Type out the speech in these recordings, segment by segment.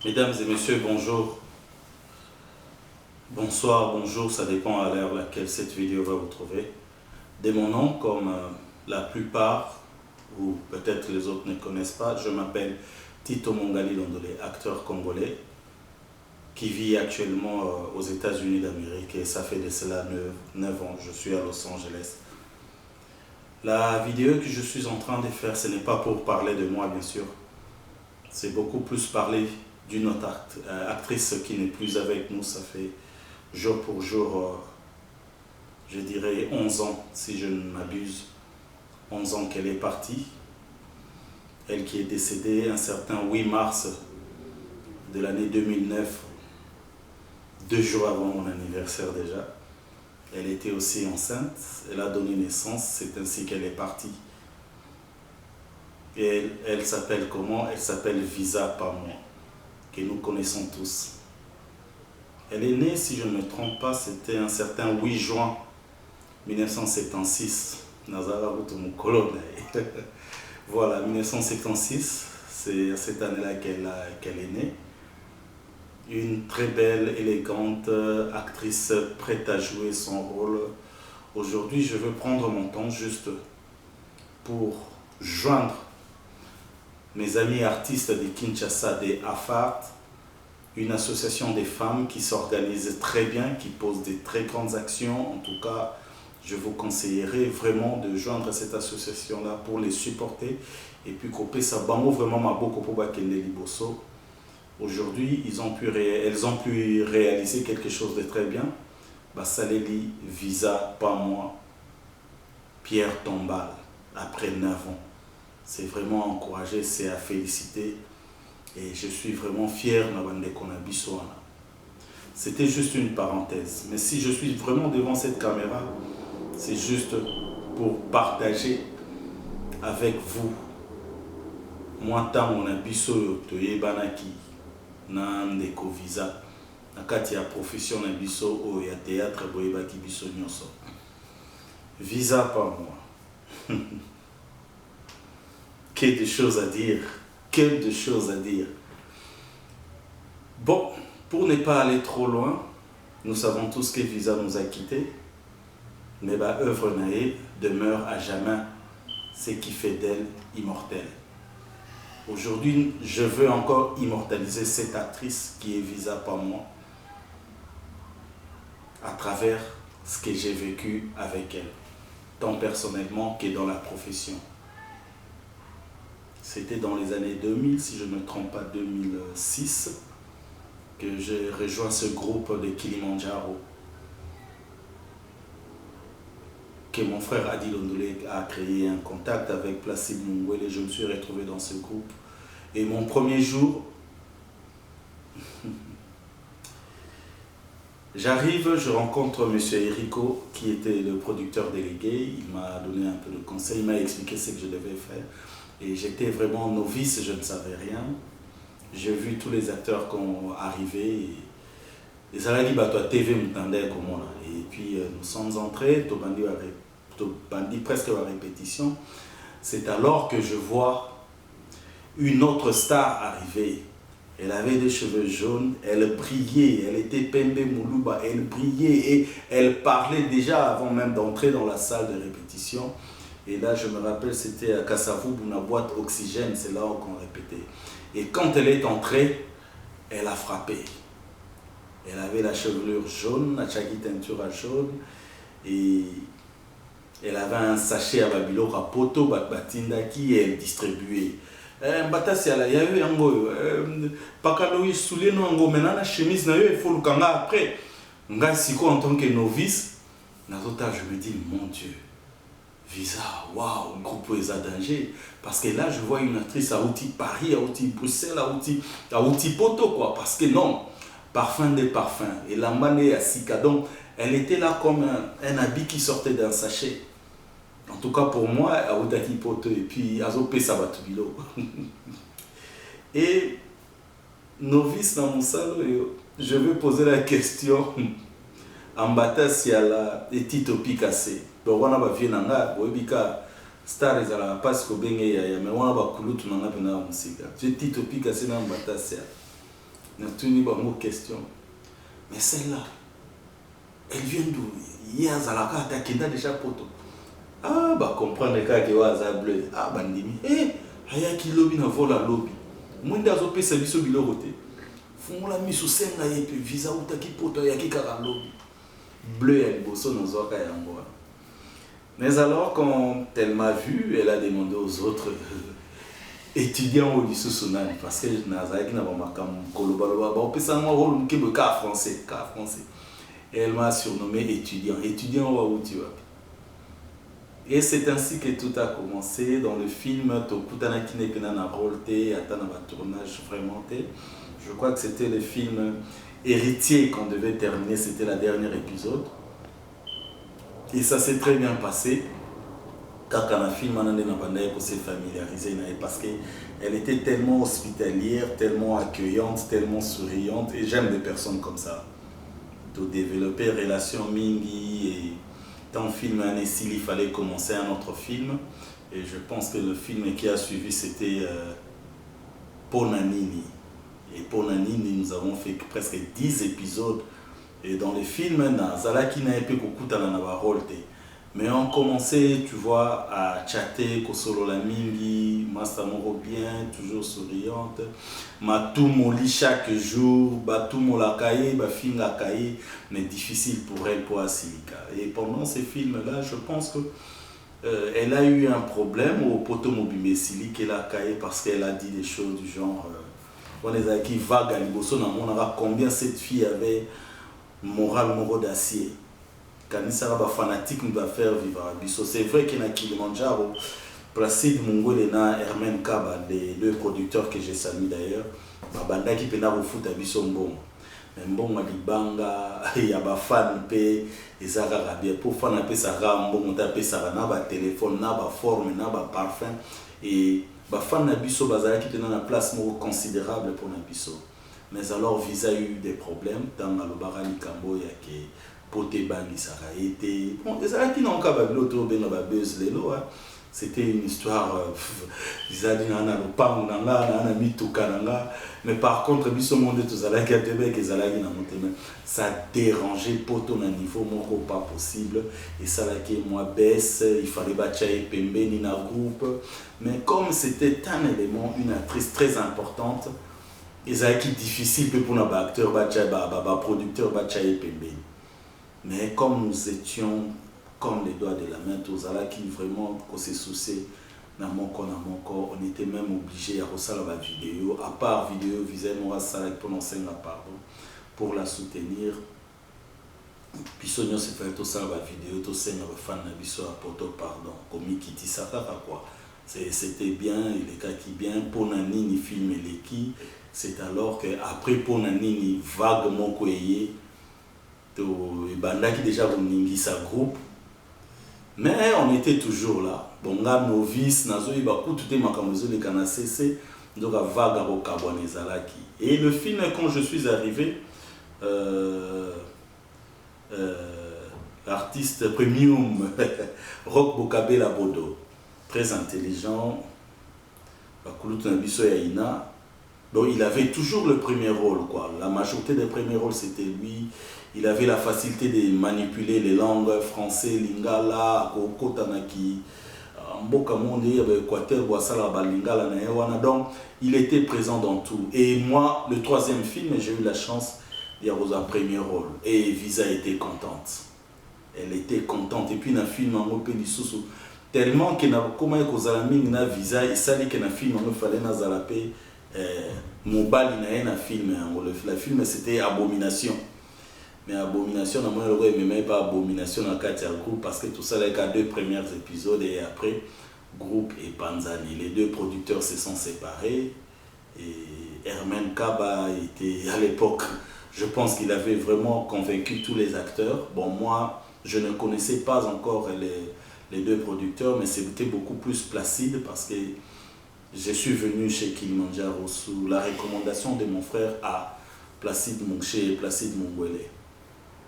Mesdames et messieurs, bonjour. Bonsoir, bonjour, ça dépend à l'heure à laquelle cette vidéo va vous trouver. De mon nom, comme la plupart, ou peut-être les autres ne connaissent pas, je m'appelle Tito Mongali Londolé, acteur congolais, qui vit actuellement aux États-Unis d'Amérique et ça fait de cela 9 ans, je suis à Los Angeles. La vidéo que je suis en train de faire, ce n'est pas pour parler de moi, bien sûr. C'est beaucoup plus parler d'une autre actrice qui n'est plus avec nous. Ça fait jour pour jour, je dirais 11 ans, si je ne m'abuse. 11 ans qu'elle est partie. Elle qui est décédée un certain 8 mars de l'année 2009, 2 jours avant mon anniversaire déjà. Elle était aussi enceinte, elle a donné naissance, c'est ainsi qu'elle est partie. Et elle s'appelle comment? Elle s'appelle Visa Pamwa, que nous connaissons tous. Elle est née, si je ne me trompe pas, c'était un certain 8 juin 1976. Voilà, 1976, c'est à cette année-là qu'elle est née. Une très belle, élégante actrice prête à jouer son rôle. Aujourd'hui, je veux prendre mon temps juste pour joindre mes amis artistes de Kinshasa, des AFART, une association des femmes qui s'organise très bien, qui pose des très grandes actions. En tout cas, je vous conseillerais vraiment de joindre cette association-là pour les supporter. Et puis, ça bango vraiment ma beaucoup pour Bakende Liboso. Aujourd'hui, elles ont pu réaliser quelque chose de très bien. Basaleli, Visa, pas moi, Pierre Tombal, après 9 ans. C'est vraiment encouragé, c'est à féliciter. Et je suis vraiment fier de Konabiso. C'était juste une parenthèse. Mais si je suis vraiment devant cette caméra, c'est juste pour partager avec vous. Moi, tant mon abisso, toye banaki, nan deko visa, nakati ya profession na biso o ya théâtre boyebaki biso nyonso. Visa pas moi. Que de choses à dire, que de choses à dire. Bon, pour ne pas aller trop loin, nous savons tous que Visa nous a quittés, mais bah, œuvre naïe demeure à jamais ce qui fait d'elle immortelle. Aujourd'hui, je veux encore immortaliser cette actrice qui est Visa par moi, à travers ce que j'ai vécu avec elle, tant personnellement que dans la profession. C'était dans les années 2000, si je ne me trompe pas, 2006, que j'ai rejoint ce groupe de Kilimandjaro, que mon frère Adi Londolé a créé un contact avec Placide Mungwele. Je me suis retrouvé dans ce groupe. Et mon premier jour, j'arrive, je rencontre M. Eriko, qui était le producteur délégué. Il m'a donné un peu de conseils, il m'a expliqué ce que je devais faire. Et j'étais vraiment novice, je ne savais rien. J'ai vu tous les acteurs qui ont arrivé. Et ça m'a dit, bah, toi, TV m'entendait comment là. Et puis nous sommes entrés, Tobandi presque à répétition. C'est alors que je vois une autre star arriver. Elle avait des cheveux jaunes, elle brillait, elle était Pembe Moulouba, elle brillait et elle parlait déjà avant même d'entrer dans la salle de répétition. Et là, je me rappelle, c'était à Kassavou, une boîte Oxygène, c'est là qu'on répétait. Et quand elle est entrée, elle a frappé. Elle avait la chevelure jaune, la chagi teinture jaune, et elle avait un sachet à Babilo à poto, Batindaki, et elle distribuait. Mbatasi ala ya eu yango pakalo isule no ngo menana chemise na yo il faut le kanga après nga siko en tant que novice nazota je me dis mon Dieu Visa waouh groupe est à danger parce que là je vois une actrice à outil Paris à outil Bruxelles à outil poto quoi parce que non parfum des parfums et la manée à Sika donc elle était là comme un habit qui sortait d'un sachet. En tout cas pour moi, à Oudaki Poto et puis à Zopé Sabatubilo. Et novice dans mon salon, je vais poser la question en bataille si elle a et Tito Picassé. Donc on a pas vu nanga, boibika star is la passe ko benga ya mais on a pas kulutu nanga pena musika. Je Tito Picassé na bataille. Nous avons une question. Mais celle-là, elle vient d'où? Il y a Zalaka Takenda déjà poto. Ah, bah comprendre les cas qui ont bleu. Ah, bandimi. Eh, hayaki lobby na vola lobby. Mwenda zo pesa biso bilorote. Fungola miso senga yepe visa utaki poto yaki kaka lobby. Bleu ya liboso na zoka yango. Mais alors quand elle m'a vu, elle a demandé aux autres étudiants au lycée Sonali parce que nazaki na ba makam kolobaloba ba opesa ngo rôle mkebe ka français. Et elle m'a surnommé étudiant wa uti wapi. Et c'est ainsi que tout a commencé dans le film Tokutana Kinepena na Rolte Atana ba tournage vraiment. Je crois que c'était le film Héritier qu'on devait terminer, c'était la dernière épisode. Et ça s'est très bien passé. Quand on a filmé, on s'est familiarisé parce qu'elle était tellement hospitalière, tellement accueillante, tellement souriante. Et j'aime des personnes comme ça. De développer relation mingi et dans le film Anessil, il fallait commencer un autre film. Et je pense que le film qui a suivi, c'était Ponanini. Et Ponanini, nous avons fait presque 10 épisodes. Et dans les films, Zalaki n'a pas beaucoup de mais on commençait, tu vois, à chatter, Kosolo la mingi, Masamoro bien, toujours souriante. Matumoli chaque jour, Batumo la cahier, Bafim la cahier, mais difficile pour elle, pour Asilika. Et pendant ces films-là, je pense que elle a eu un problème au Potomobime Silik et la cahier parce qu'elle a dit des choses du genre on est qui vague à Liboso, on aura combien cette fille avait moral moro d'acier. Kanisara ba fanatique nous va faire vivre à Bisso. C'est vrai qu'il y a Kilimanjaro, Placide Mongol et Hermen Kaba, les deux producteurs que j'ai salués d'ailleurs, Banda qui pena au foot à Bisso Mbon. Mais bon, Malibanga, il y a des fans, et ça va bien. Pour fan, ça va bon, on tape ça, on a un téléphone, on a une forme, on a un parfum. Et les fans de Bisso, qui tenaient une place considérable pour Bisso. Mais alors, Visa a eu des problèmes dans le barani Kambo, il y a que Poté Bangi ça a été. Bon, qui n'ont pas l'autre buzz lelo. C'était une histoire. Visa dit nana le pang nanga, nana mituka nanga. Mais par contre, Bisso monde tous à qui a tebe que Zalagi n'a monté même. Ça dérangeait Poto à niveau moko pas possible. Et ça là qui moi baisse, il fallait batcher Pembe ni na groupe. Mais comme c'était un élément, une actrice très importante. Et ça qui difficile pour nos acteurs, producteurs, mais comme nous étions comme les doigts de la main, tous là qui vraiment s'est soucié, on était même obligé à refaire la vidéo, à part vidéo, visait moi ça pour pour la soutenir. Puis on s'est fait tout ça la vidéo, tout ça nos fans n'abisso à Porto pardon, comme Kiti ça quoi. C'était bien, il est qui bien pour Nani film et qui. C'est alors qu'après Ponanini vaguement koyé Banda qui déjà ningi sa groupe mais on était toujours là bonga novice nazo iba kututé makamozo le kana cessé donc vague à Kabonezalaki et le film quand je suis arrivé artiste premium Rock Bokabela Bodo très intelligent bakulutu na biso ya ina. Donc il avait toujours le premier rôle, quoi. La majorité des premiers rôles c'était lui. Il avait la facilité de manipuler les langues français, lingala, kotanaki, mboka monde, Équateur, Boissala, lingala, naewana. Donc il était présent dans tout. Et moi, le troisième film, j'ai eu la chance d'y avoir un premier rôle. Et Visa était contente. Elle était contente. Et puis dans le film, en Pélissousou, tellement que comment na Visa et ça dit que dans le film, il fallait na zalapé. Mobali na un film le film c'était Abomination mais Abomination na moi le même pas Abomination dans quatre groupe parce que tout ça les deux premiers épisodes et après groupe et Panzani les deux producteurs se sont séparés et Hermen Kaba était à l'époque je pense qu'il avait vraiment convaincu tous les acteurs. Bon moi je ne connaissais pas encore les deux producteurs mais c'était beaucoup plus Placide parce que je suis venu chez Kilimanjaro sous la recommandation de mon frère à Placide Mongché et Placide Mongwele.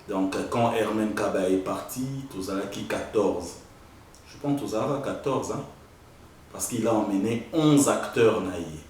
Donc quand Hermen Kaba est parti, Tozalaki 14. Je pense Tozalaki 14, hein, parce qu'il a emmené 11 acteurs naïs.